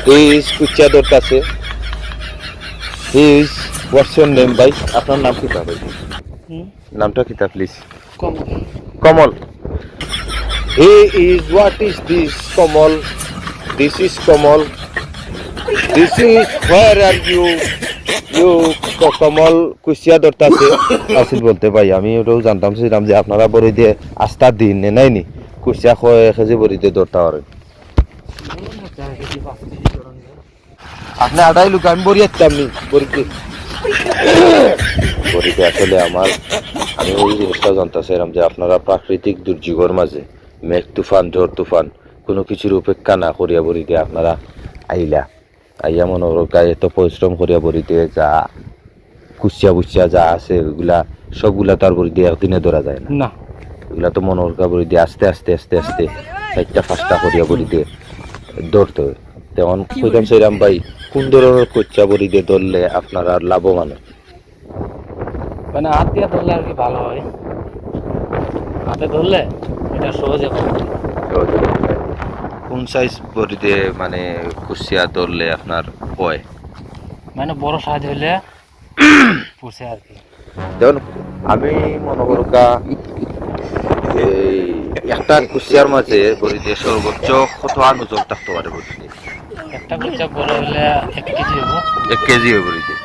হি is কুচিয়া ধরতাছে। He is what's your name ভাই? আপনার নাম কিতা ভাই? নামটা কিতা please? Kamal. He is what is this Kamal? This is Kamal. This is where are you? You Kamal কুচিয়া ধরতাছে আসিল বলতে ভাই। আমি ওটাও জানতাম ছিলাম যে আপনারা বড়ি দিয়ে আস্থা দিন নাই নি কুচিয়া কয় কেজি বড়ি দিয়ে ধরতে পারেন। আপনি আড়াই লোক আমি বড়ি আসতাম নি বড়িতে। বড়িতে আসলে আমি ওই জিনিসটা জানতেছিলাম যে আপনারা প্রাকৃতিক দুর্যোগের মাঝে মেঘ তুফান ঝড় তুফান কোনো কিছুর উপেক্ষা না করিয়া বড়িতে আপনারা আইয়া মনে গায়ে এত পরিশ্রম করিয়া বড়িতে যা কুচিয়া বুচিয়া যা আছে ওইগুলা সবগুলা তার বড়ি দিয়ে একদিনে ধরা যায় না। এগুলা তো মনোরকা বড়ি দিয়ে আস্তে আস্তে আস্তে আস্তে 4টা 5টা করিয়া বড়ি দিয়ে ধরতে হয়। তেমন কইতাম সেইরাম ভাই কোন ধরনের কুচিয়া বড়ি দিয়ে ধরলে আপনারা লাভবান হয়? মানে হাত দিয়ে ধরলে আর কি ভালো হয়। হাতে ধরলে এটা সহজে পাবে। কোন সাইজ বড়ি দিয়ে মানে কুচিয়া ধরলে আপনার হয়? মানে বড় সাইজ হইলে পুষে আর কি। যেমন আমি মনে করকা এই একটা কুচিয়ার মাঝে বড়ি দিয়ে সর্বোচ্চ কত আন ওজন থাকতে পারে বড়ি দিয়ে? একটা কুচা বড় হইলে 1 কেজি হবো। 1 কেজি হবে বড়ি দিয়ে।